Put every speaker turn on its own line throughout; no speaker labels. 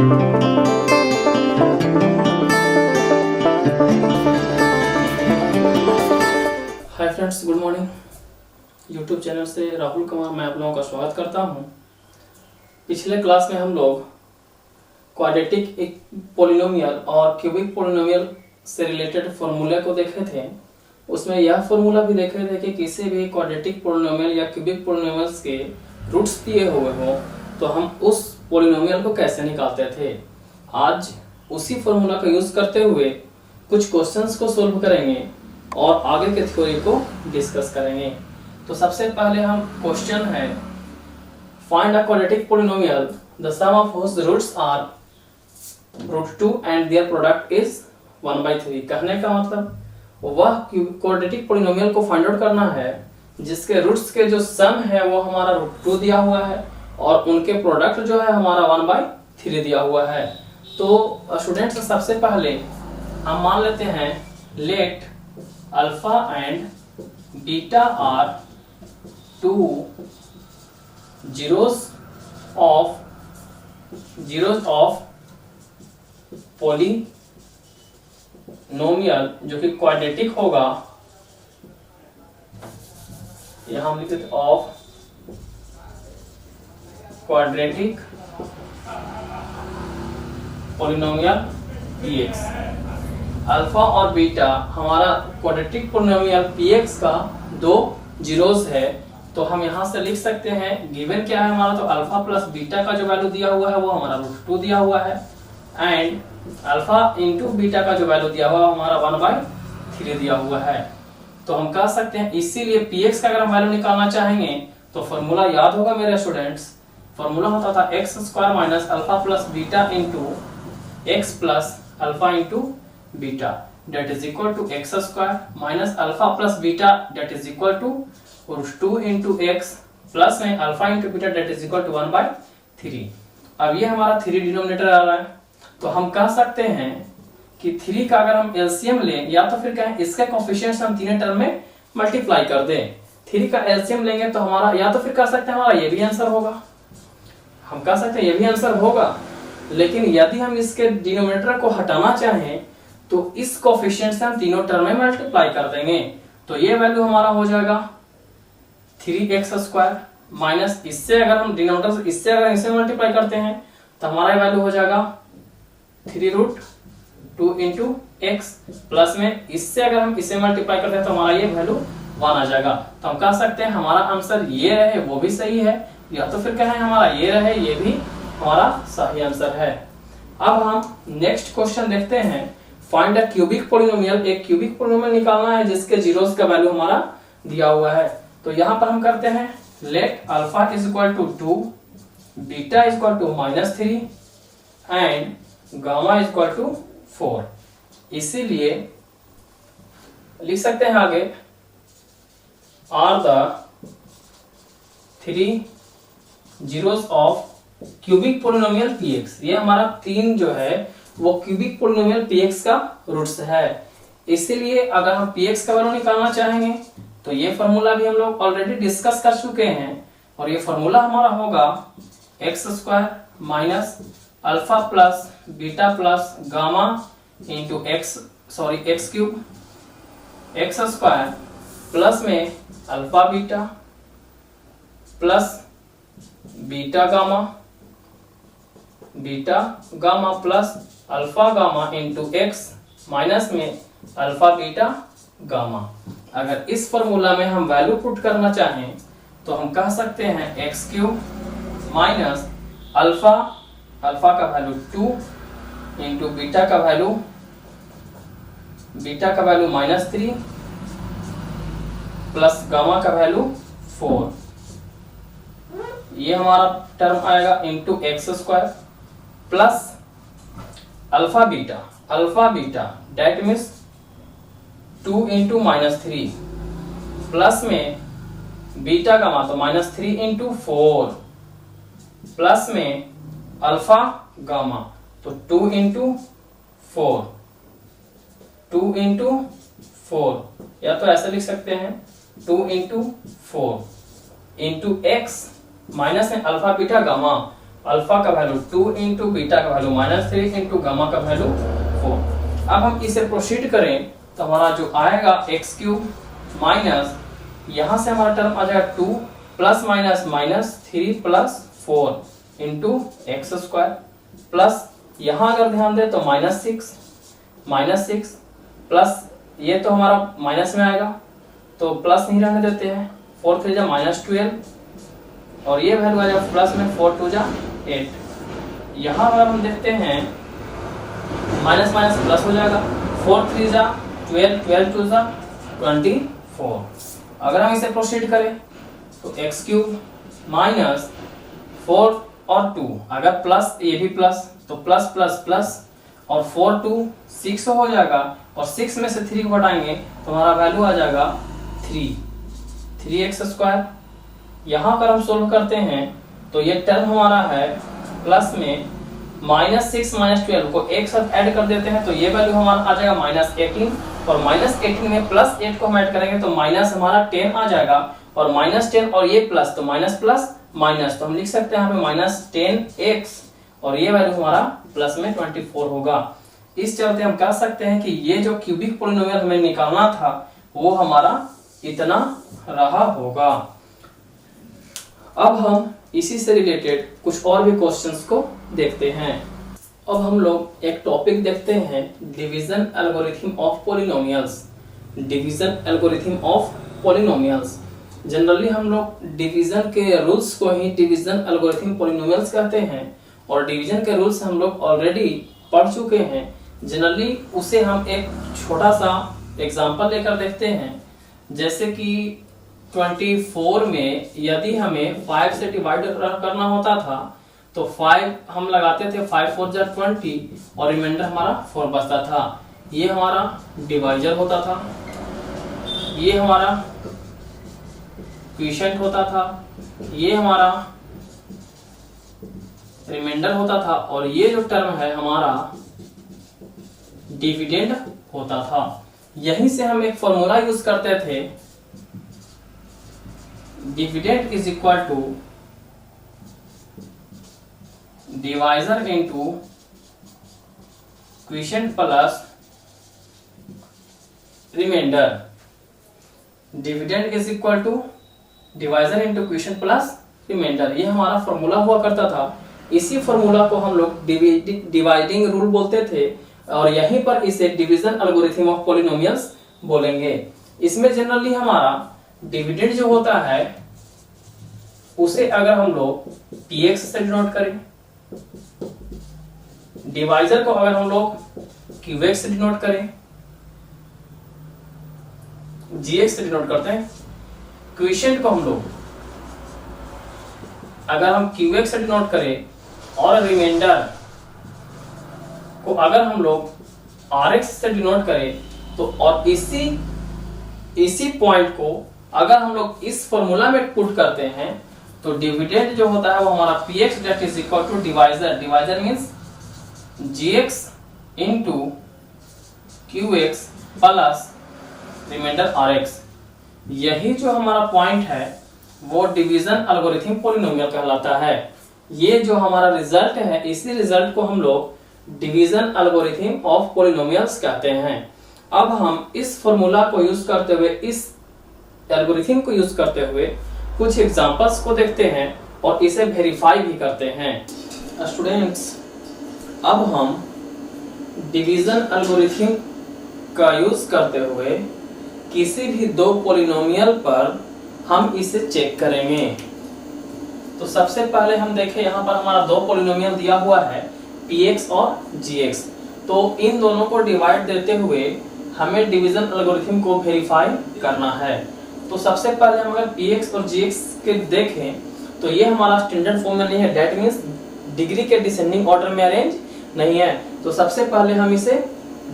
Hi friends, good morning. YouTube channel से राहुल कुमार मैं आप लोगों का स्वागत करता हूं। पिछले क्लास में हम लोग क्वाड्रेटिक पॉलिनोमियल और क्यूबिक पॉलिनोमियल से रिलेटेड फॉर्मूले को देखे थे। उसमें यह फॉर्मूला भी देखे थे कि किसी भी क्वाड्रेटिक पॉलिनोमियल या क्यूबिक पॉलिनोमियल्स के रूट्स दिए हुए हो तो हम उस पॉलिनोमियल को कैसे निकालते थे। आज उसी फॉर्मूला का यूज करते हुए कुछ क्वेश्चंस को सोल्व करेंगे और आगे के थ्योरी को डिस्कस करेंगे। तो सबसे पहले हम क्वेश्चन है, find a quadratic polynomial the sum of whose roots are √2 and their product is 1/3। कहने का मतलब वह क्वाड्रेटिक पॉलिनोमियल को फाइंड आउट करना है जिसके रूट्स के जो सम है वो हमारा √2 दिया हुआ है और उनके प्रोडक्ट जो है हमारा 1/3 दिया हुआ है। तो स्टूडेंट्स सबसे पहले हम मान लेते हैं let alpha and beta are two zeros of polynomial जो कि क्वाड्रेटिक होगा। यहां हम लिखते हैं of quadratic polynomial px। Alpha और बीटा हमारा क्वाड्रेटिक पॉलिनोमियल px का दो जीरोस है। तो हम यहां से लिख सकते हैं गिवन क्या है हमारा, तो अल्फा प्लस बीटा का जो वैल्यू दिया हुआ है वो हमारा √2 दिया हुआ है एंड अल्फा इंटू बीटा का जो वैल्यू दिया हुआ है हमारा 1/3 दिया हुआ है। तो हम कह सकते हैं इसीलिए px का अगर हम वैल्यू निकालना चाहेंगे तो फॉर्मूला याद होगा मेरे स्टूडेंट्स। फॉर्मूला होता था x² minus alpha plus beta into x plus alpha into beta that is equal to x² minus alpha plus beta that is equal to √2 into x plus में alpha into beta that is equal to 1/3। अब ये हमारा 3 denominator आ रहा है तो हम कह सकते हैं कि 3 का अगर हम एलसीएम लें या तो फिर कहें इसके कोएफिशिएंट्स हम तीनों टर्म में मल्टीप्लाई कर दें। 3 का एलसीएम लेंगे तो हमारा या तो फिर कह सकते हैं हमारा ये भी आंसर होगा, हम कह सकते हैं ये भी आंसर होगा। लेकिन यदि हम इसके डिनोमिनेटर को हटाना चाहें तो इस कोएफिशिएंट से हम तीनों टर्म में मल्टीप्लाई कर देंगे। तो ये वैल्यू हमारा हो जाएगा 3x² माइनस इससे अगर हम डिनोमिनेटर से इससे अगर इसे मल्टीप्लाई करते हैं तो हमारा वैल्यू हो जाएगा 3√2 इंटू एक्स प्लस में इससे अगर हम इसे मल्टीप्लाई करते हैं तो हमारा ये वैल्यू 1 आ जाएगा। तो हम कह सकते हैं हमारा आंसर ये रहे वो भी सही है या तो फिर कहें हमारा ये रहे ये भी हमारा सही आंसर है। अब हम नेक्स्ट क्वेश्चन देखते हैं, फाइंड अ क्यूबिक पॉलिनोमियल। एक क्यूबिक पॉलिनोमियल निकालना है जिसके जीरोस का वैल्यू हमारा दिया हुआ है। तो यहां पर हम करते हैं let alpha is equal to 2, beta is equal to -3 and gamma is equal to 4। इसीलिए लिख सकते हैं आगे are the 3 zeros of cubic polynomial px। ये हमारा 3 जो है वो क्यूबिक पॉलिनोमियल px का रूट्स है। इसीलिए अगर हम px का वैल्यू निकालना चाहेंगे तो ये फॉर्मूला भी हम लोग ऑलरेडी डिस्कस कर चुके हैं और ये फॉर्मूला हमारा होगा x² minus alpha plus beta plus gamma into x³ x² plus में alpha beta plus beta gamma plus alpha gamma into x minus में अल्फा बीटा गामा। अगर इस फॉर्मूला में हम वैल्यू पुट करना चाहें तो हम कह सकते हैं x³ माइनस अल्फा का वैल्यू 2 इंटू बीटा का वैल्यू -3 प्लस गामा का वैल्यू 4। ये हमारा टर्म आएगा into x² plus alpha beta that means 2 into -3 plus में बीटा गामा तो -3 इंटू 4 प्लस में अल्फा गामा तो 2 इंटू 4 या तो ऐसे लिख सकते हैं 2 इंटू 4 इंटू एक्स माइनस में अल्फा बीटा गामा अल्फा का वैल्यू 2 इंटू बीटा का वैल्यू -3 इंटू गामा का वैल्यू 4। अब हम इसे प्रोसीड करें तो हमारा जो आएगा एक्स क्यूब माइनस यहाँ से हमारा टर्म आ जाएगा 2 plus minus -3 plus 4 into x square plus यहाँ अगर ध्यान दें तो -6 प्लस ये तो हमारा माइनस में आएगा तो प्लस नहीं रहने देते हैं, 4 3 जा -12 और ये वैल्यू आ जाएगा प्लस में 4 2 जा 8। यहाँ अगर हम देखते हैं माइनस माइनस प्लस हो जाएगा, 4 3 जा 12 12 2 जा 24। अगर हम इसे प्रोसीड करें तो एक्स क्यूब माइनस 4 और 2 अगर प्लस ये भी प्लस तो प्लस प्लस प्लस और 4 2 6 हो जाएगा और 6 में से 3 को हटाएंगे तो हमारा वैल्यू आ जाएगा 3x स्क्वायर। यहाँ पर हम सोल्व करते हैं तो ये टर्म हमारा है प्लस में -6 -12 को एक साथ ऐड कर देते हैं तो ये वैल्यू हमारा आ जाएगा -18 और -18 में +8 को हम ऐड करेंगे तो माइनस हमारा 10 आ जाएगा और -10 और ये प्लस तो माइनस प्लस माइनस तो हम लिख सकते हैं यहाँ पे -10x और ये वैल्यू हमारा प्लस में 24 होगा। इस चलते हम कह सकते हैं कि ये जो क्यूबिक पॉलिनोमियल हमें निकालना था वो हमारा इतना रहा होगा। अब हम इसी से रिलेटेड कुछ और भी क्वेश्चंस को देखते हैं। अब हम लोग एक टॉपिक देखते हैं division algorithm of polynomials. Division algorithm of polynomials generally हम लोग डिवीजन के रूल्स को ही डिवीजन एल्गोरिथम पॉलिनोमियल्स कहते हैं और डिवीजन के रूल्स हम लोग ऑलरेडी पढ़ चुके हैं। जनरली उसे हम एक छोटा सा एग्जांपल लेकर देखते हैं, जैसे कि 24 में यदि हमें 5 से डिवाइड करना होता था तो 5 हम लगाते थे, 5 4 जा 20 और रिमाइंडर हमारा 4 बचता था। ये हमारा डिवाइजर होता था, ये हमारा क्वोशिएंट होता था, ये हमारा रिमाइंडर होता था और ये जो टर्म है हमारा डिविडेंड होता था। यहीं से हम एक फॉर्मूला यूज करते थे, dividend is equal to divisor into quotient plus remainder. Dividend is equal to divisor into quotient plus remainder, ये हमारा फॉर्मूला हुआ करता था। इसी फॉर्मूला को हम लोग डिवाइडिंग रूल बोलते थे और यहीं पर इसे डिवीजन एल्गोरिथम ऑफ पॉलिनोमियल्स बोलेंगे। इसमें जनरली हमारा डिविडेंड जो होता है उसे अगर हम लोग px से डिनोट करें, डिवाइजर को अगर हम लोग qx से डिनोट करें, gx से डिनोट करते हैं, क्वोशिएंट को हम लोग अगर हम qx से डिनोट करें और रिमाइंडर को अगर हम लोग rx से डिनोट करें तो और इसी पॉइंट को अगर हम लोग इस फॉर्मूला में पुट करते हैं तो डिविडेंड जो होता है वो हमारा px that is equal to divisor means gx into qx plus remainder rx। यही जो हमारा पॉइंट है वो डिवीजन एल्गोरिथम पॉलिनोमियल कहलाता है। ये जो हमारा रिजल्ट है इसी रिजल्ट को हम लोग डिवीजन एल्गोरिथम ऑफ पॉलिनोमियल्स कहते हैं। अब हम इस फॉर्मूला को यूज करते हुए, इस एल्गोरिथम को यूज करते हुए कुछ एग्जांपल्स को देखते हैं और इसे वेरीफाई भी करते हैं। स्टूडेंट्स, अब हम डिवीजन एल्गोरिथम का यूज करते हुए किसी भी दो पॉलिनोमियल पर हम इसे चेक करेंगे। तो सबसे पहले हम देखें, यहाँ पर हमारा दो पॉलिनोमियल दिया हुआ है px और gx। तो इन दोनों को डिवाइड देते हुए हमें डिवीजन एल्गोरिथम को वेरीफाई करना है। तो सबसे पहले हम अगर px और gx के देखें तो ये हमारा स्टैंडर्ड फॉर्म में नहीं है, दैट मींस डिग्री के डिसेंडिंग ऑर्डर में अरेंज नहीं है। तो सबसे पहले हम इसे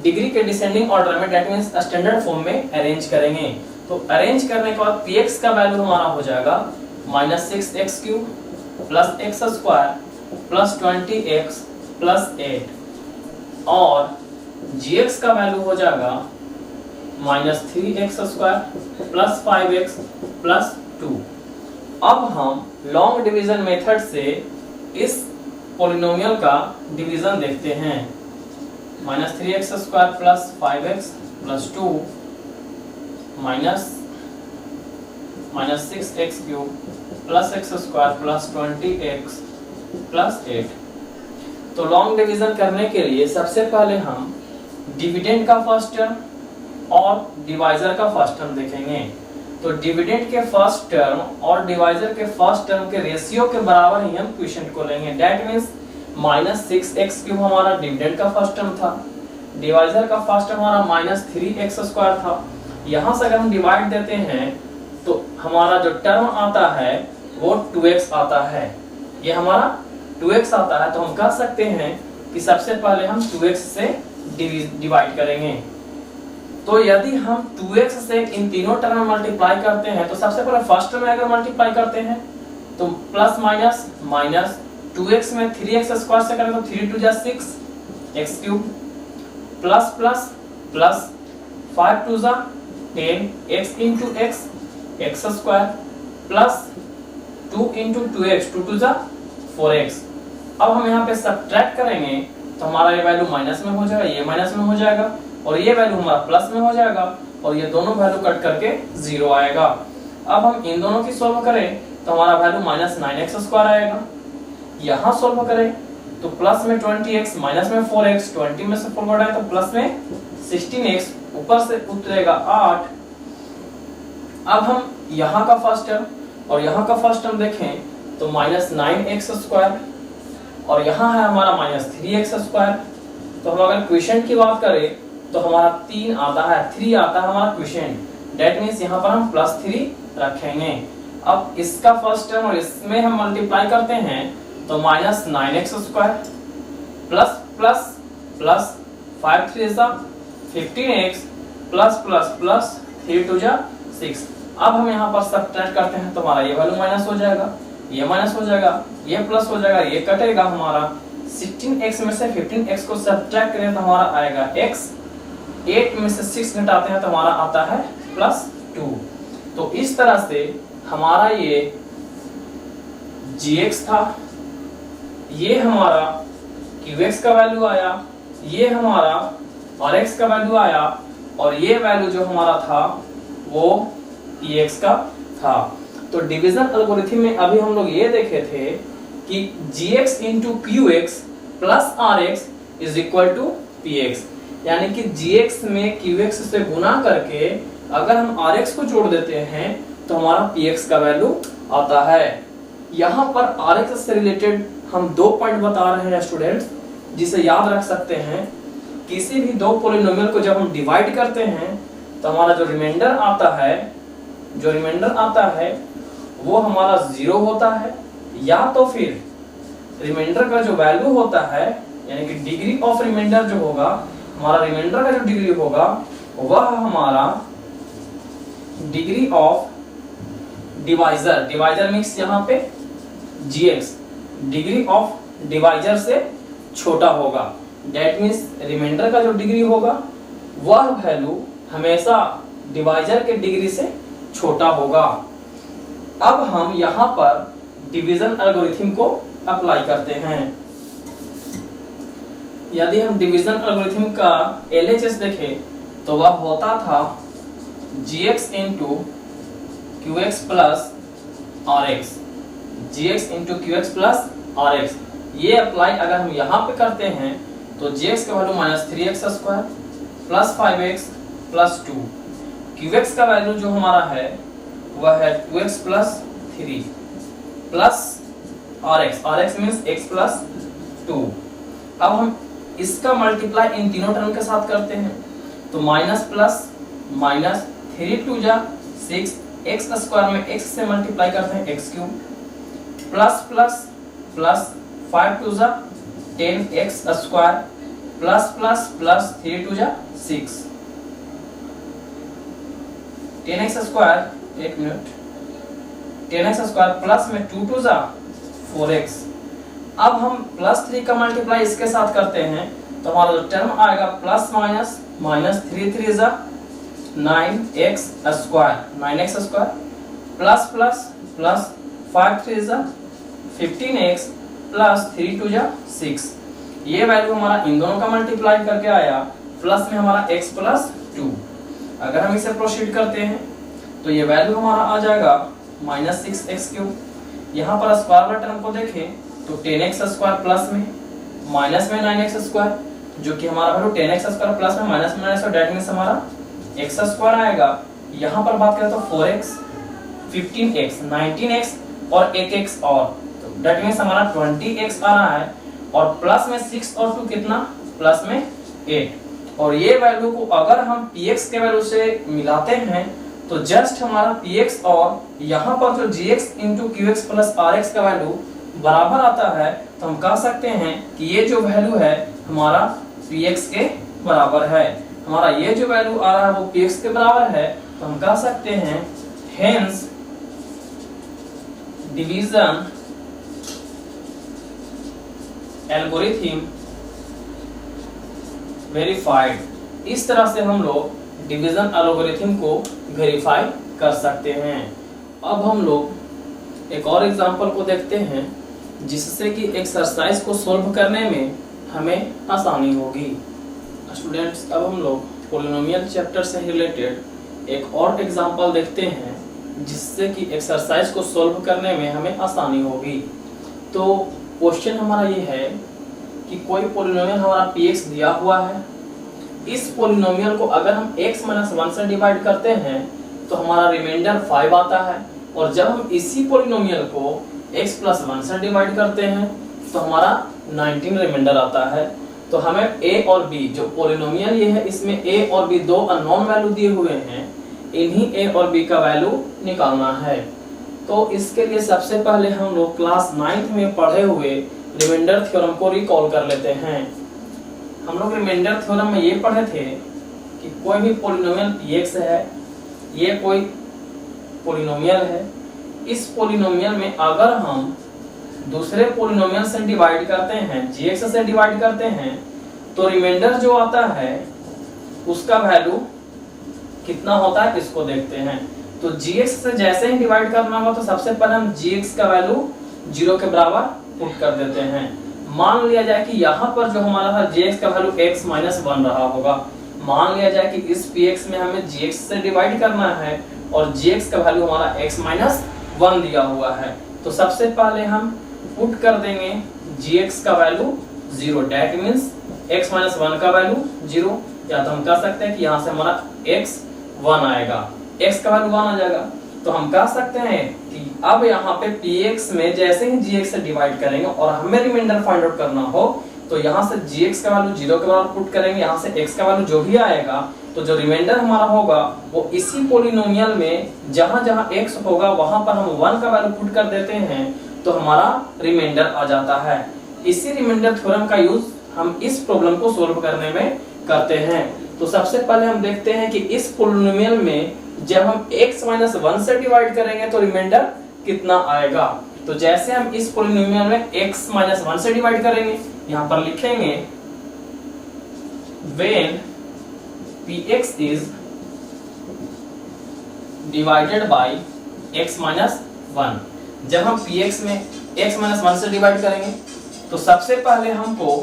डिग्री के डिसेंडिंग ऑर्डर में दैट मींस स्टैंडर्ड फॉर्म में अरेंज करेंगे। तो अरेंज करने के बाद px का वैल्यू हमारा हो जाएगा -6x³ plus x square plus 20x plus 8 और gx का वैल्यू हो जाएगा -3x square plus 5x plus 2। अब हम लॉन्ग डिवीजन मेथड से इस पॉलिनोमियल का डिवीजन देखते हैं। -3x² plus 5x plus 2 minus -6x³ plus x² plus 20x plus 8। तो लॉन्ग डिवीजन करने के लिए सबसे पहले हम डिविडेंड का फर्स्ट टर्म और डिवाइजर का फर्स्ट टर्म देखेंगे। तो डिविडेंड के फर्स्ट टर्म और डिवाइजर के फर्स्ट टर्म के रेशियो के बराबर ही हम क्वोशिएंट को लेंगे। दैट मींस -6x³ हमारा डिविडेंड का फर्स्ट टर्म था, डिवाइजर का फर्स्ट टर्म हमारा -3x² था। यहां से अगर हम डिवाइड देते हैं तो हमारा जो टर्म आता है वो 2x आता है, ये हमारा 2x आता है। तो हम कह सकते हैं कि सबसे पहले हम 2x से डिवाइड करेंगे। तो यदि हम 2x से इन तीनों टर्म में मल्टीप्लाई करते हैं तो सबसे पहले फर्स्ट टर्म में अगर मल्टीप्लाई करते हैं तो प्लस माइनस माइनस 2x में 3x² से करें तो 3 2 जा 6 x³ प्लस प्लस प्लस 5 2 जा 10 x into x x² plus 2 into 2x 2 2 जा 4x। अब हम यहाँ पे सब्ट्रैक्ट करेंगे तो हमारा ये वैल्यू माइनस में हो जाएगा, ये माइनस में हो जाएगा और ये वैल्यू हमारा प्लस में हो जाएगा और ये दोनों वैल्यू कट करके 0 आएगा। अब हम इन दोनों की सॉल्व करें तो हमारा वैल्यू -9x² आएगा। यहाँ सॉल्व करें तो प्लस में 20x माइनस में 4x, 20 में से 4 घटाएं तो प्लस में 16x, ऊपर से उतरेगा 8। अब हम यहाँ का फर्स्ट टर्म और यहाँ का फर्स्ट टर्म देखें तो -9x² और यहाँ है हमारा -3x²। तो हम अगर क्वोशिएंट की बात करें तो हमारा 3 आता है, 3 आता है हमारा क्वोशिएंट। दैट मींस यहाँ पर हम +3 रखेंगे। अब इसका फर्स्ट टर्म और इसमें हम मल्टीप्लाई करते हैं तो -9x² प्लस प्लस प्लस 5 3 जा 15x प्लस प्लस प्लस 3 2 जा 6। अब हम यहाँ पर सब्ट्रैक्ट करते हैं तो हमारा ये वैल्यू माइनस हो जाएगा, ये माइनस हो जाएगा, ये प्लस हो जाएगा, ये कटेगा हमारा। 16x में से 15x को सब्ट्रैक्ट करें तो हमारा आएगा x, 8 में से 6 घटाते हैं तो हमारा आता है +2। तो इस तरह से हमारा ये gx था, ये हमारा qx का वैल्यू आया, ये हमारा rx का वैल्यू आया और ये वैल्यू जो हमारा था वो px का था। तो डिवीजन एल्गोरिथम में अभी हम लोग ये देखे थे कि gx into qx plus rx is equal to px, यानी कि gx में qx से गुना करके अगर हम rx को जोड़ देते हैं तो हमारा px का वैल्यू आता है। यहाँ पर rx से रिलेटेड हम 2 पॉइंट बता रहे हैं स्टूडेंट्स, जिसे याद रख सकते हैं। किसी भी दो पॉलिनोमियल को जब हम डिवाइड करते हैं तो हमारा जो रिमाइंडर आता है वो हमारा 0 होता है, या तो फिर रिमाइंडर का जो वैल्यू होता है यानी कि डिग्री ऑफ रिमाइंडर जो होगा, हमारा रिमाइंडर का जो डिग्री होगा वह हमारा डिग्री ऑफ डिवाइजर मींस यहाँ पे gx डिग्री ऑफ डिवाइजर से छोटा होगा। दैट मींस रिमाइंडर का जो डिग्री होगा वह वैल्यू हमेशा डिवाइजर के डिग्री से छोटा होगा। अब हम यहाँ पर डिवीजन एल्गोरिथम को अप्लाई करते हैं। यदि हम डिवीजन एल्गोरिथम का LHS देखें तो वह होता था gx into qx plus rx, gx into qx plus rx। ये अप्लाई अगर हम यहाँ पे करते हैं तो gx का value -3x² plus 5x plus 2, qx का वैल्यू जो हमारा है वह है 2x plus 3 plus rx means x plus 2। अब हम इसका मल्टीप्लाई इन तीनों टर्म के साथ करते हैं तो माइनस प्लस माइनस 3 2 जा 6, x² में x से मल्टीप्लाई करते हैं x³ प्लस प्लस प्लस 5 2 जा 10x² प्लस प्लस प्लस 3 2 जा 6, 10x² 1 मिनट 10x² प्लस में 2 2 जा 4x। अब हम +3 का मल्टीप्लाई इसके साथ करते हैं तो हमारा जो टर्म आएगा प्लस माइनस माइनस 3 3 जा 9x² प्लस प्लस प्लस 5 3 जा 15x प्लस 3 2 जा 6, ये वैल्यू हमारा इन दोनों का मल्टीप्लाई करके आया, प्लस में हमारा x प्लस 2। अगर हम इसे प्रोसीड करते हैं तो ये वैल्यू हमारा आ जाएगा माइनस 6x क्यूब। यहाँ पर स्क्वायर वाला टर्म को देखें तो 10x स्क्वायर प्लस में माइनस में 9x स्क्वायर, जो कि हमारा वैल्यू 10x स्क्वायर प्लस में माइनस में 9x, दैट मींस हमारा x स्क्वायर आएगा। यहाँ पर बात करें तो 4x 15x 19x और 1x और, तो दैट मींस हमारा 20x आ रहा है, और प्लस में 6 और 2 कितना, प्लस में 8। और ये वैल्यू को अगर हम px के वैल्यू से मिलाते हैं तो जस्ट हमारा px और यहाँ पर जो gx into qx plus rx का वैल्यू बराबर आता है, तो हम कह सकते हैं कि ये जो वैल्यू है हमारा px के बराबर है। हमारा ये जो वैल्यू आ रहा है वो px के बराबर है, तो हम कह सकते हैं हेंस डिवीजन एल्गोरिथम वेरीफाइड। इस तरह से हम लोग डिवीजन एल्गोरिथम को वेरीफाई कर सकते हैं। अब हम लोग एक और एग्जांपल को देखते हैं जिससे कि एक्सरसाइज को सॉल्व करने में हमें आसानी होगी। स्टूडेंट्स, अब हम लोग पॉलिनोमियल चैप्टर से रिलेटेड एक और एग्जांपल देखते हैं जिससे कि एक्सरसाइज को सॉल्व करने में हमें आसानी होगी। तो क्वेश्चन हमारा ये है कि कोई पॉलिनोमियल हमारा px दिया हुआ है, इस पॉलिनोमियल को अगर हम x - 1 से डिवाइड करते हैं तो हमारा रिमाइंडर 5 आता है, और जब हम इसी पॉलिनोमियल को x + 1 से डिवाइड करते हैं तो हमारा 19 रिमाइंडर आता है। तो हमें a और b, जो पॉलिनोमियल ये है इसमें a और b दो अननोन वैल्यू दिए हुए हैं, इन्हीं a और b का वैल्यू निकालना है। तो इसके लिए सबसे पहले हम लोग क्लास 9th में पढ़े हुए रिमाइंडर थ्योरम को रिकॉल कर लेते हैं। हम लोग रिमाइंडर थ्योरम में ये पढ़े थे कि कोई भी पॉलिनोमियल px है, ये कोई पॉलिनोमियल है, इस पॉलिनोमियल में अगर हम दूसरे पॉलिनोमियल से डिवाइड करते हैं, gx से डिवाइड करते हैं, तो रिमाइंडर जो आता है उसका वैल्यू कितना होता है इसको देखते हैं। तो gx से जैसे ही डिवाइड करना होगा तो सबसे पहले हम gx का वैल्यू 0 के बराबर पुट कर देते हैं। मान लिया जाए कि यहाँ पर जो हमारा था gx का वैल्यू x - 1 रहा होगा। मान लिया जाए कि इस px में हमें gx से डिवाइड करना है और gx का वैल्यू हमारा x - 1 दिया हुआ है। तो सबसे पहले हम पुट कर देंगे gx का वैल्यू 0, दैट मींस x - 1 का वैल्यू 0, या तो हम कह सकते हैं कि यहाँ से हमारा x 1 आएगा, x का वैल्यू 1 आ जाएगा। तो हम कह सकते हैं कि अब यहाँ पे px में जैसे ही gx से डिवाइड करेंगे और हमें रिमाइंडर फाइंड आउट करना हो तो यहाँ से gx का वैल्यू 0 के बराबर पुट करेंगे, यहाँ से x का वैल्यू जो भी आएगा, तो जो रिमाइंडर हमारा होगा वो इसी पॉलिनोमियल में जहां जहां x होगा वहां पर हम 1 का वैल्यू पुट कर देते हैं, तो हमारा रिमाइंडर आ जाता है। इसी रिमाइंडर थ्योरम का यूज हम इस प्रॉब्लम को सोल्व करने में करते हैं। तो सबसे पहले हम देखते हैं कि इस पॉलिनोमियल में जब हम x - 1 से डिवाइड करेंगे तो रिमाइंडर कितना आएगा। तो जैसे हम इस पॉलिनोमियल में x - 1 से डिवाइड करेंगे, यहाँ पर लिखेंगे when px is divided by x - 1। जब हम px में x - 1 से डिवाइड करेंगे तो सबसे पहले हमको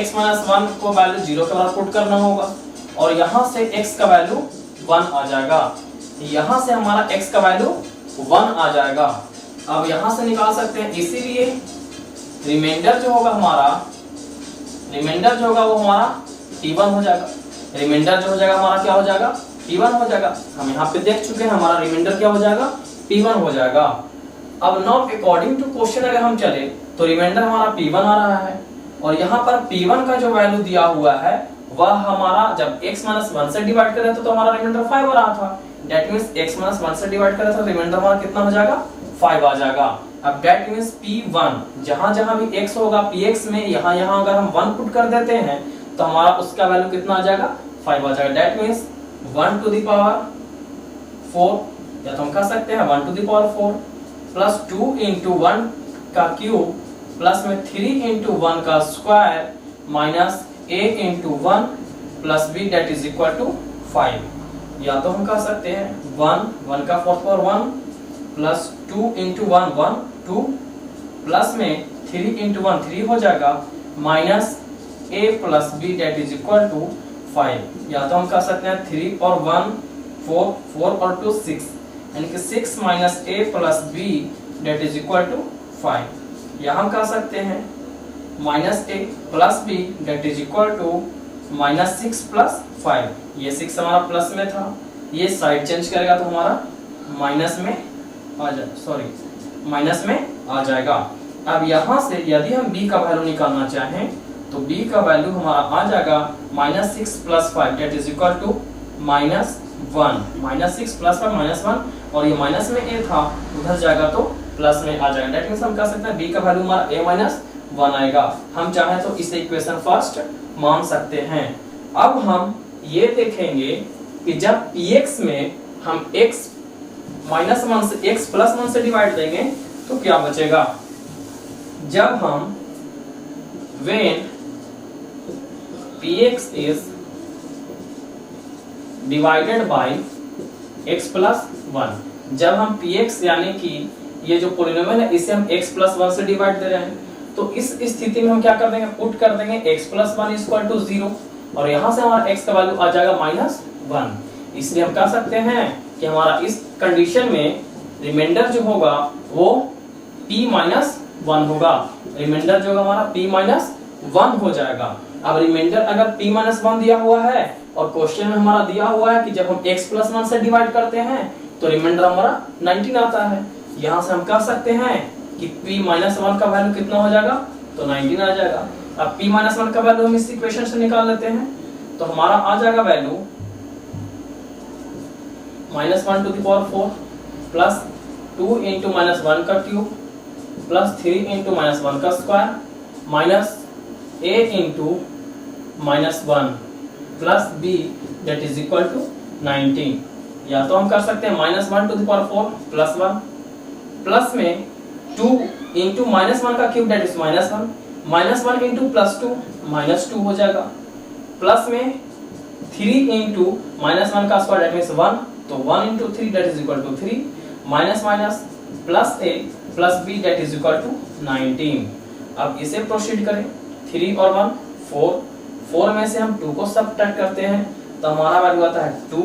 x - 1 को वैल्यू 0 के बराबर पुट करना होगा, और यहाँ से x का वैल्यू 1 आ जाएगा, यहाँ से हमारा x का वैल्यू 1 आ जाएगा। अब यहाँ से निकाल सकते हैं, इसीलिए रिमाइंडर जो होगा वो हमारा t1 हो जाएगा। रिमाइंडर जो हो जाएगा हमारा क्या हो जाएगा, p1 हो जाएगा। हम यहाँ पे देख चुके हैं हमारा रिमाइंडर क्या हो जाएगा, p1 हो जाएगा। अब नाउ अकॉर्डिंग टू क्वेश्चन अगर हम चले तो रिमाइंडर हमारा p1 आ रहा है, और यहाँ पर p1 का जो वैल्यू दिया हुआ है वह हमारा जब x - 1 से डिवाइड कर रहे थे तो हमारा रिमाइंडर 5 आ रहा था। दैट मींस x - 1 से डिवाइड कर रहे थे तो रिमाइंडर हमारा कितना हो जाएगा, 5 आ जाएगा। अब दैट मींस p1 जहां जहां भी x होगा px में यहां यहां अगर हम 1 पुट कर देते हैं तो हमारा उसका वैल्यू कितना आ जाएगा, 5 आ जाएगा। That means 1 to the power 4, या तो हम कह सकते हैं 1 to the power 4 plus 2 into 1 का क्यूब प्लस में 3 into 1 का square minus a into 1 plus b that is equal to 5। या तो हम कह सकते हैं 1 का 4th power 1 plus 2 into 1 2 plus में 3 इंटू 1 3 हो जाएगा, minus a plus B that is equal to 5। या तो हम कह सकते हैं 3 और 1 4, 4 और 2 6, यानी कि 6 minus a plus B that is equal to 5। या हम कह सकते हैं minus a plus B that is equal to minus 6 plus 5। ये 6 हमारा प्लस में था, ये साइड चेंज करेगा तो हमारा माइनस में आ जाए, सॉरी माइनस में आ जाएगा। अब यहाँ से यदि हम b का वैल्यू निकालना चाहें तो b का वैल्यू हमारा आ जाएगा minus 6 plus 5 that is equal to minus 1। Minus 6 plus 5 minus 1, और ये माइनस में a था, उधर जाएगा तो प्लस में आ जाएगा। डेट मींस हम कह सकते हैं b का वैल्यू हमारा a माइनस 1 आएगा। हम चाहें तो इसे इक्वेशन फर्स्ट मान सकते हैं। अब हम ये देखेंगे कि जब px में हम x माइनस 1 से x प्लस 1 से डिवाइड देंगे तो क्या बचेगा। जब हम when px is divided by x plus 1, जब हम px यानी कि ये जो पॉलिनोमियल है इसे हम x plus 1 से डिवाइड दे रहे हैं, तो इस स्थिति में हम क्या कर देंगे, पुट कर देंगे x plus 1 इक्वल टू 0, और यहाँ से हमारा x का वैल्यू आ जाएगा माइनस 1। इसलिए हम कह सकते हैं कि हमारा इस कंडीशन में रिमाइंडर जो होगा वो p माइनस 1 होगा। रिमाइंडर जो होगा हमारा p माइनस 1 हो जाएगा। अब रिमाइंडर अगर p माइनस 1 दिया हुआ है और क्वेश्चन में हमारा दिया हुआ है कि जब हम x प्लस 1 से डिवाइड करते हैं तो रिमाइंडर हमारा 19 आता है। यहाँ से हम कह सकते हैं कि p माइनस 1 का वैल्यू कितना हो जाएगा, तो 19 आ जाएगा। अब p माइनस 1 का वैल्यू हम इस इक्वेशन से निकाल लेते हैं, तो हमारा आ जाएगा value minus 1 to the power 4 plus 2 into minus 1 का क्यूब प्लस 3 इंटू माइनस 1 का square minus a into minus 1 plus b that is equal to 19। या तो हम कर सकते हैं minus 1 to the power 4 plus 1 plus में 2 इंटू माइनस 1 का cube that is minus 1, minus 1 into plus 2 minus 2 हो जाएगा, प्लस में 3 इंटू माइनस 1 का स्क्वायर दैट मींस 1, तो 1 into 3 that is equal to 3, minus minus plus a plus b that is equal to 19। अब इसे proceed करें, 3 और 1 4, 4 में से हम 2 को सबट्रैक्ट करते हैं तो हमारा वैल्यू आता है 2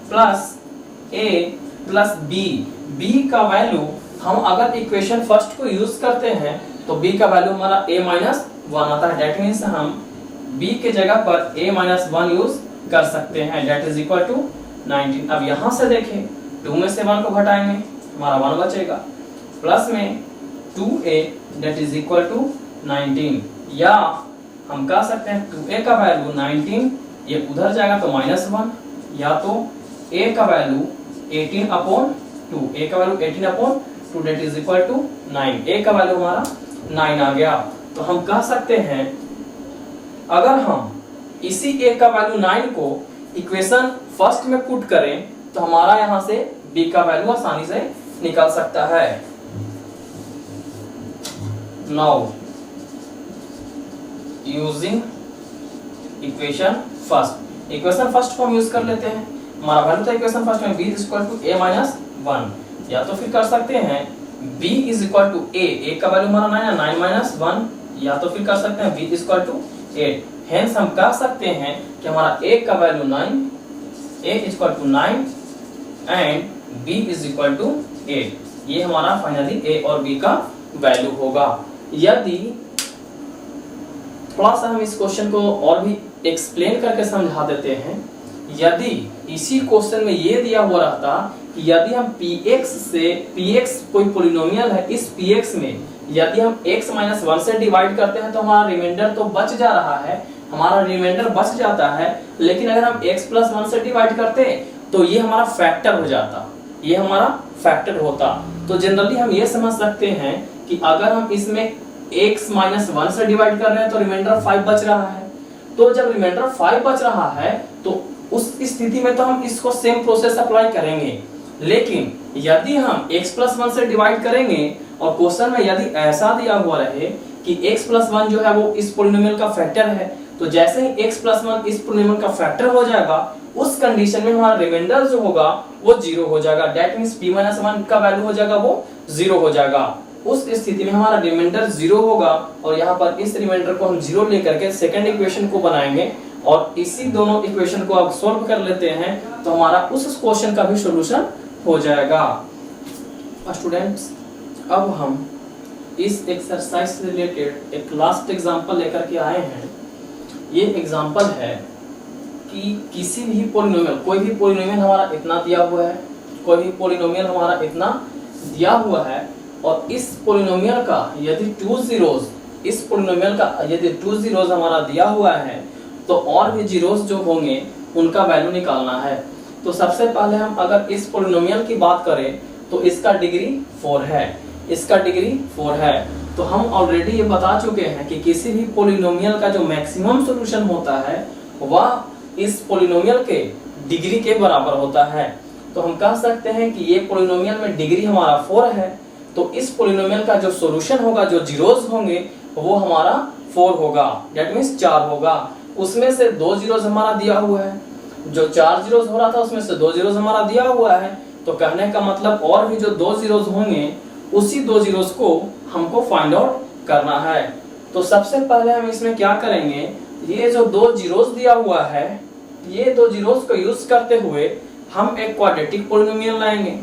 प्लस a प्लस b का वैल्यू हम अगर इक्वेशन फर्स्ट को यूज करते हैं तो b का वैल्यू हमारा a माइनस 1 आता है। दैट मींस हम b के जगह पर a माइनस 1 यूज कर सकते हैं, दैट इज इक्वल टू 19। अब यहाँ से देखें 2 में से 1 को घटाएंगे हमारा 1 बचेगा, प्लस में 2a that is equal to 19। या हम कह सकते हैं 2a का वैल्यू 19, ये उधर जाएगा तो माइनस 1, या तो a का वैल्यू 18 अपॉन 2, a का value 18 upon 2 that is equal to 9, a का वैल्यू हमारा 9 आ गया। तो हम कह सकते हैं अगर हम इसी a का वैल्यू 9 को इक्वेशन फर्स्ट में पुट करें तो हमारा यहाँ से b का वैल्यू आसानी से निकल सकता है। नाउ यूजिंग इक्वेशन फर्स्ट को हम यूज कर लेते हैं। हमारा वैल्यू था इक्वेशन फर्स्ट में b is equal to a minus 1, या तो फिर कर सकते हैं b is equal to a का वैल्यू हमारा 9 है, 9 माइनस 1, या तो फिर कर सकते हैं b is equal to 8। Hence हम कह सकते हैं कि हमारा a का value 9, a is equal to 9 and b is equal to 8। ये हमारा फाइनली a और b का वैल्यू होगा। यदि थोड़ा सा हम इस क्वेश्चन को और भी एक्सप्लेन करके समझा देते हैं, यदि इसी क्वेश्चन में ये दिया हुआ रहता कि यदि हम px कोई पॉलिनोमियल है, इस px में यदि हम x माइनस 1 से डिवाइड करते हैं तो हमारा रिमाइंडर तो बच जा रहा है, हमारा रिमाइंडर बच जाता है, लेकिन अगर हम x प्लस 1 से डिवाइड करते तो ये हमारा फैक्टर हो जाता, ये हमारा फैक्टर होता। तो जनरली हम ये समझ सकते हैं कि अगर हम इसमें x माइनस 1 से डिवाइड कर रहे हैं तो रिमाइंडर 5 बच रहा है, तो जब रिमाइंडर 5 बच रहा है तो उस स्थिति में तो हम इसको सेम प्रोसेस अप्लाई करेंगे। लेकिन यदि हम x प्लस 1 से डिवाइड करेंगे और क्वेश्चन में यदि ऐसा दिया हुआ रहे कि x प्लस 1 जो है वो इस पॉलिनोमियल का फैक्टर है, तो जैसे ही x प्लस 1 इस पॉलिनोमियल का फैक्टर हो जाएगा उस कंडीशन में हमारा रिमाइंडर जो होगा वो 0 हो जाएगा। दैट मींस p माइनस 1 का वैल्यू हो जाएगा वो 0 हो जाएगा। उस स्थिति में हमारा रिमाइंडर 0 होगा और यहाँ पर इस रिमाइंडर को हम 0 लेकर के सेकंड इक्वेशन को बनाएंगे और इसी दोनों इक्वेशन को अब सॉल्व कर लेते हैं तो हमारा उस क्वेश्चन का भी सॉल्यूशन हो जाएगा। स्टूडेंट्स, अब हम इस एक्सरसाइज से रिलेटेड एक लास्ट एग्जांपल लेकर के आए हैं। ये एग्जांपल है कि किसी भी पॉलिनोमियल, कोई भी पॉलिनोमियल हमारा इतना दिया हुआ है, कोई भी पॉलिनोमियल हमारा इतना दिया हुआ है और इस पॉलिनोमियल का यदि 2 जीरोस, इस पॉलिनोमियल का यदि 2 जीरोस हमारा दिया हुआ है तो और भी जीरोस जो होंगे उनका वैल्यू निकालना है। तो सबसे पहले हम अगर इस पॉलिनोमियल की बात करें तो इसका डिग्री 4 है, इसका डिग्री 4 है। तो हम ऑलरेडी ये बता चुके हैं कि किसी भी पॉलिनोमियल का जो मैक्सिमम सॉल्यूशन होता है वह इस पॉलिनोमियल के डिग्री के बराबर होता है। तो हम कह सकते हैं कि ये पॉलिनोमियल में डिग्री हमारा 4 है, तो इस पॉलिनोमियल का जो सॉल्यूशन होगा, जो जीरोस होंगे वो हमारा 4 होगा, दैट मींस 4 होगा। उसमें से 2 जीरोस हमारा दिया हुआ है, जो 4 जीरोस हो रहा था उसमें से 2 जीरोस हमारा दिया हुआ है। तो कहने का मतलब और भी जो 2 जीरोस होंगे उसी 2 जीरोस को हमको फाइंड आउट करना है। तो सबसे पहले हम इसमें क्या करेंगे, ये जो 2 जीरोस दिया हुआ है, ये 2 जीरोस को यूज करते हुए हम एक क्वाड्रेटिक पॉलिनोमियल लाएंगे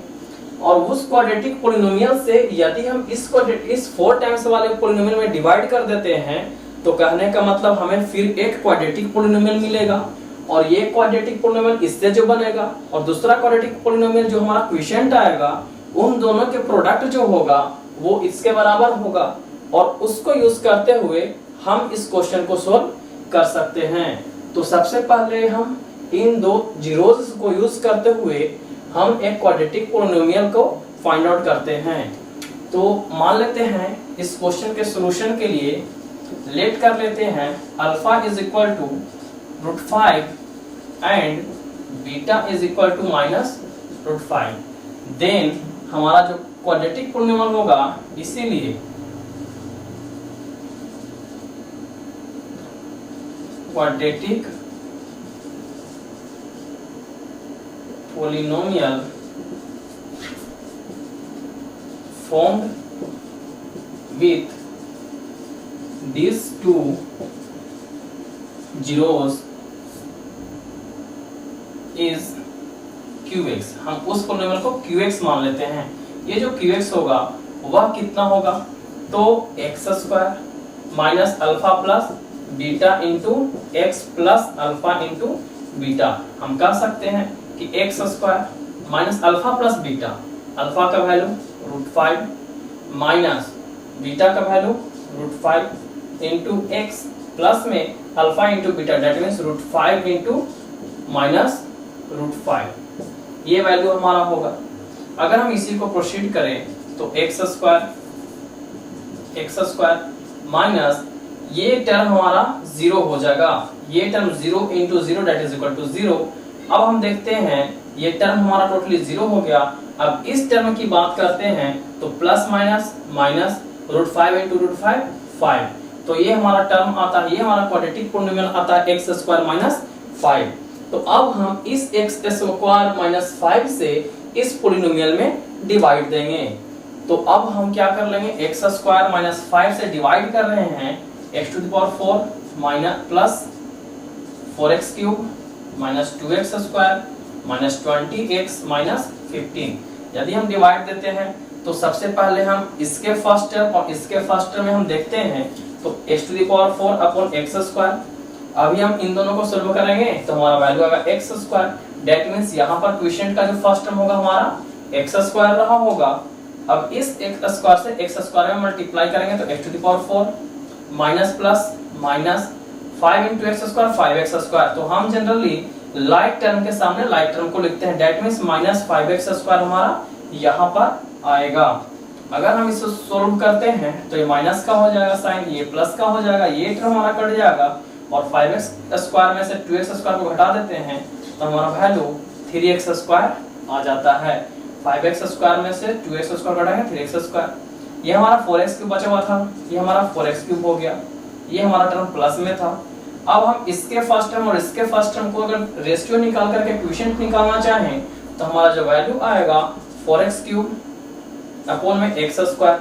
और उस क्वाड्रेटिक पॉलिनोमियल से यदि हम इस 4 टाइम्स वाले पॉलिनोमियल में डिवाइड कर देते हैं तो कहने का मतलब हमें फिर एक क्वाड्रेटिक पॉलिनोमियल मिलेगा और ये क्वाड्रेटिक पॉलिनोमियल इससे जो बनेगा और दूसरा क्वाड्रेटिक पॉलिनोमियल जो हमारा क्वोशिएंट आएगा, उन दोनों के प्रोडक्ट जो होगा वो इसके बराबर होगा और उसको यूज करते हुए हम इस क्वेश्चन को सोल्व कर सकते हैं। तो सबसे पहले हम इन 2 जीरोस को यूज करते हुए हम एक क्वाड्रेटिक पॉलिनोमियल को फाइंड आउट करते हैं। तो मान लेते हैं इस क्वेश्चन के सॉल्यूशन के लिए लेट कर लेते हैं alpha is equal to √5 and beta is equal to -√5। Then हमारा जो क्वाड्रेटिक पॉलिनोमियल होगा, इसीलिए quadratic polynomial formed with these 2 zeros is QX। हम उस पॉलिनोमियल को QX मान लेते हैं। ये जो QX होगा वह कितना होगा, तो x² minus alpha plus beta into x plus alpha into beta. हम कह सकते हैं कि x² minus alpha plus beta, alpha का वैल्यू √5 माइनस बीटा का वैल्यू √5 इंटू एक्स प्लस में alpha into beta, that means √5 into -√5। ये वैल्यू हमारा होगा। अगर हम इसी को प्रोसीड करें तो x² माइनस ये टर्म हमारा 0 हो जाएगा, ये term 0 into 0 that is equal to 0। अब हम देखते हैं ये टर्म हमारा टोटली 0 हो गया। अब इस टर्म की बात करते हैं तो प्लस माइनस माइनस √5 इंटू √5 5। तो ये हमारा टर्म आता है, ये हमारा क्वाड्रेटिक पॉलिनोमियल आता है x² माइनस 5। तो अब हम इस x² माइनस 5 से इस पॉलिनोमियल में डिवाइड देंगे। तो अब हम क्या कर लेंगे, x² माइनस 5 से डिवाइड कर रहे हैं x⁴ minus plus 4x³ minus 2x² minus 20x minus 15। यदि हम डिवाइड देते हैं तो सबसे पहले हम इसके फर्स्ट टर्म और इसके फर्स्ट टर्म में हम देखते हैं तो x⁴ अपॉन x²। अभी हम इन दोनों को सॉल्व करेंगे तो हमारा वैल्यू आएगा x²। दैट मींस यहाँ पर क्वोशिएंट का जो फर्स्ट टर्म होगा हमारा x² रहा होगा। अब इस x² से x² में मल्टीप्लाई करेंगे तो x⁴ minus plus minus 5 into x² 5x²। तो हम जनरली लाइक टर्म के सामने लाइक टर्म को लिखते हैं, दैट मींस माइनस 5x² हमारा यहाँ पर आएगा। अगर हम इसे सोल्व करते हैं तो ये माइनस का हो जाएगा साइन, ये प्लस का हो जाएगा, ये टर्म हमारा कट जाएगा और 5x² में से 2x² को घटा देते हैं तो हमारा वैल्यू 3x² आ जाता है। 5x² में से 2x² घटाएंगे 3x²। ये हमारा 4x³ बचा हुआ था, ये हमारा 4x³ हो गया, ये हमारा टर्म प्लस में था। अब हम इसके फर्स्ट टर्म और इसके फर्स्ट टर्म को अगर रेशियो निकाल करके क्वोशिएंट निकालना चाहें तो हमारा जो वैल्यू आएगा 4x³ अपॉन में x²।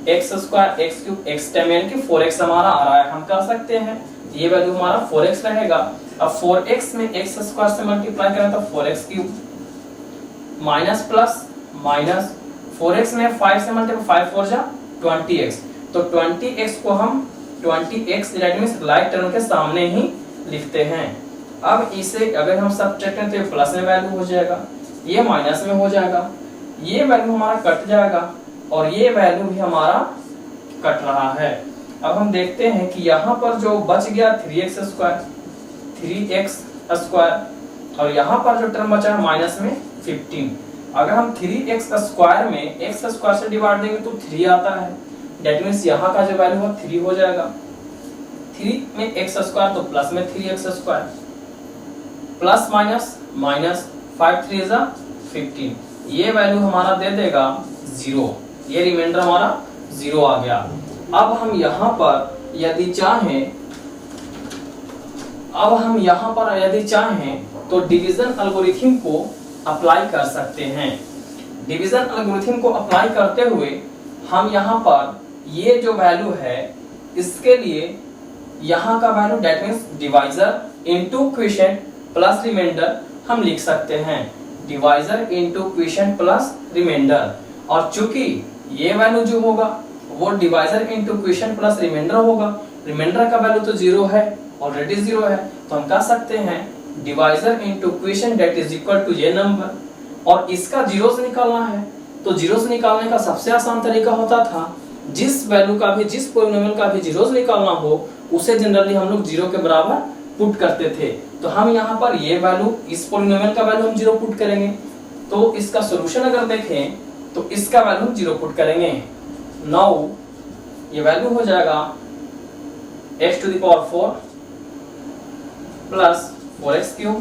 X square x cube x time यानी कि 4x हमारा आ रहा है। हम कह सकते हैं ये वैल्यू हमारा 4x रहेगा। अब 4x में x स्क्वायर से मल्टीप्लाई करें तो 4x cube minus plus minus 4x में 5 से मल्टीप्लाई 5 4 जा 20x, तो 20x को हम 20x that means like term के सामने ही लिखते हैं। अब इसे अगर हम सब्ट्रैक्ट करें तो ये प्लस में वैल्यू हो जाएगा, ये माइनस में हो जाएगा, ये वैल्यू हमारा कट जाएगा और ये वैल्यू भी हमारा कट रहा है। अब हम देखते हैं कि यहाँ पर जो बच गया 3x स्क्वायर और यहाँ पर जो टर्म बचा है माइनस में 15। अगर हम 3x स्क्वायर में x स्क्वायर से डिवाइड देंगे तो 3 आता है, दैट मींस यहाँ का जो वैल्यू है 3 हो जाएगा। 3 में x स्क्वायर तो प्लस में 3x square plus minus minus 5 3 जा 15, ये वैल्यू हमारा दे देगा 0, ये रिमाइंडर हमारा 0 आ गया। अब हम यहाँ पर यदि चाहें तो डिवीजन एल्गोरिथम को अप्लाई कर सकते हैं। डिवीजन एल्गोरिथम को अप्लाई करते हुए हम यहाँ पर ये जो वैल्यू है इसके लिए यहाँ का value that means divisor into quotient plus remainder हम लिख सकते हैं, divisor into quotient plus remainder. और चूंकि ये वैल्यू जो होगा वो divisor into quotient plus remainder होगा, रिमाइंडर का वैल्यू तो 0 है, ऑलरेडी 0 है, तो हम कह सकते हैं divisor into quotient that is equal to ये नंबर। और इसका 0 से निकालना है तो 0 से निकालने का सबसे आसान तरीका होता था जिस वैल्यू का भी जिस पॉलिनोमियल का भी 0 से निकालना हो उसे जनरली हम लोग 0 के बराबर पुट करते थे। तो हम यहाँ पर ये वैल्यू इस पॉलिनोमियल का वैल्यू हम 0 पुट करेंगे, तो इसका सॉल्यूशन अगर देखें तो इसका वैल्यू 0 पुट करेंगे। नाउ ये वैल्यू हो जाएगा x to the power 4 plus 4x cube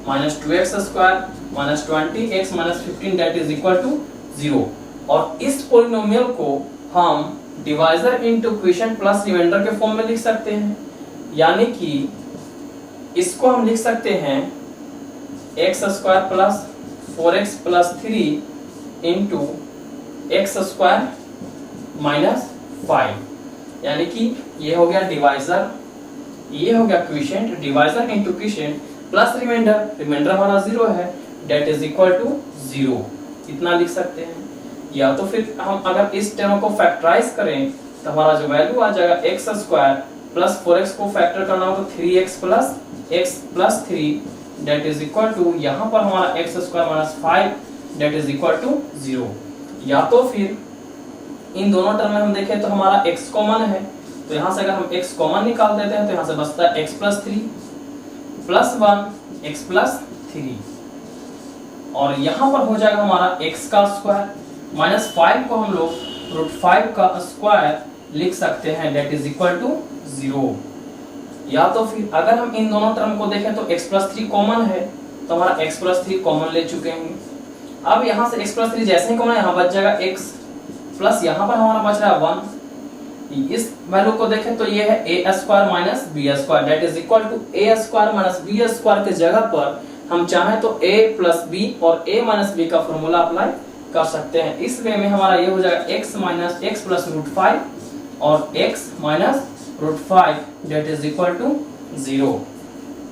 minus 2x square minus 20x minus 15 that is equal to 0। और इस पॉलिनोमियल को हम divisor into quotient plus remainder के फॉर्म में लिख सकते हैं, यानी कि इसको हम लिख सकते हैं x square plus 4x plus 3 into x square minus 5, यानी कि ये हो गया डिवाइजर, ये हो गया quotient, divisor into quotient plus remainder, remainder हमारा 0 है दैट इज इक्वल टू 0, इतना लिख सकते हैं। या तो फिर हम अगर इस टर्म को फैक्टराइज करें तो हमारा जो वैल्यू आ जाएगा x स्क्वायर प्लस 4x को फैक्टर करना हो तो 3x plus x plus 3 that is equal to यहाँ पर हमारा x square minus 5 that is equal to 0। या तो फिर इन दोनों टर्म में हम देखें तो हमारा x कॉमन है, तो यहाँ से अगर हम x कॉमन निकाल देते हैं तो यहाँ से बचता है x plus 3 plus 1 x plus 3 और यहाँ पर हो जाएगा हमारा x का स्क्वायर माइनस 5 को हम लोग रूट 5 का स्क्वायर लिख सकते हैं दैट इज इक्वल टू 0। या तो फिर अगर हम इन दोनों टर्म को देखें तो x प्लस 3 कॉमन है तो हमारा x प्लस 3 कॉमन ले चुके हैं। अब यहाँ से x प्लस 3 जैसे ही कॉमन है यहाँ बच जाएगा x प्लस यहाँ पर हमारा बच रहा है 1। इस वैल्यू को देखें तो ये है a square minus b square that is equal to a square minus b square के जगह पर हम चाहें तो a प्लस b और a माइनस b का फॉर्मूला अप्लाई कर सकते हैं। इस वे में हमारा ये हो जाएगा x minus x plus root 5 और x minus root 5 that is equal to 0।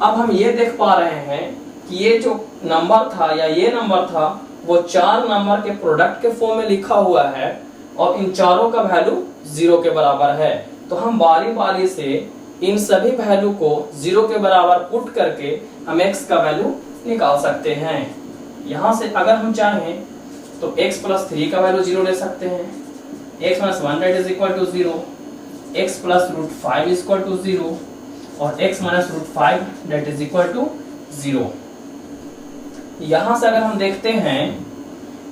अब हम ये देख पा रहे हैं कि ये जो नंबर था या ये नंबर था वो 4 नंबर के प्रोडक्ट के फॉर्म में लिखा हुआ है और इन चारों का वैल्यू 0 के बराबर है। तो हम बारी बारी से इन सभी वैल्यू को 0 के बराबर पुट करके हम x का वैल्यू निकाल सकते हैं। यहाँ से अगर हम चाहें तो x प्लस 3 का वैल्यू 0 ले सकते हैं, x minus 1 that is equal to 0, x plus root 5 is equal to 0 और x minus root 5 that is equal to 0। यहाँ से अगर हम देखते हैं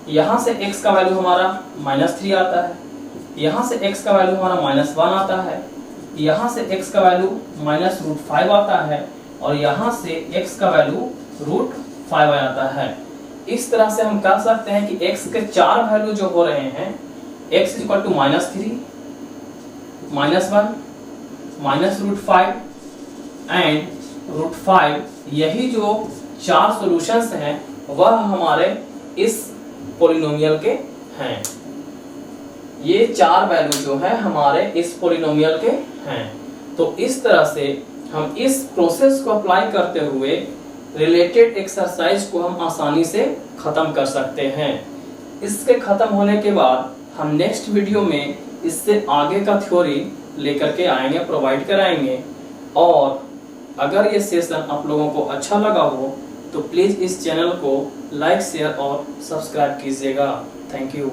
यहाँ से x का वैल्यू हमारा माइनस 3 आता है, यहाँ से x का वैल्यू हमारा माइनस 1 आता है, यहाँ से x का वैल्यू माइनस रूट 5 आता है और यहाँ से x का वैल्यू रूट 5 आ जाता है। इस तरह से हम कह सकते हैं कि x के 4 वैल्यू जो हो रहे हैं x is equal to minus 3 minus 1 minus root 5 and root 5, यही जो 4 सॉल्यूशंस हैं वह हमारे इस पॉलिनोमियल के हैं। ये 4 वैल्यू जो है हमारे इस पॉलिनोमियल के हैं। तो इस तरह से हम इस प्रोसेस को अप्लाई करते हुए रिलेटेड एक्सरसाइज को हम आसानी से खत्म कर सकते हैं। इसके खत्म होने के बाद हम नेक्स्ट वीडियो में इससे आगे का थ्योरी लेकर के आएंगे, प्रोवाइड कराएंगे। और अगर ये सेशन आप लोगों को अच्छा लगा हो तो प्लीज इस चैनल को लाइक, शेयर और सब्सक्राइब कीजिएगा। Thank you.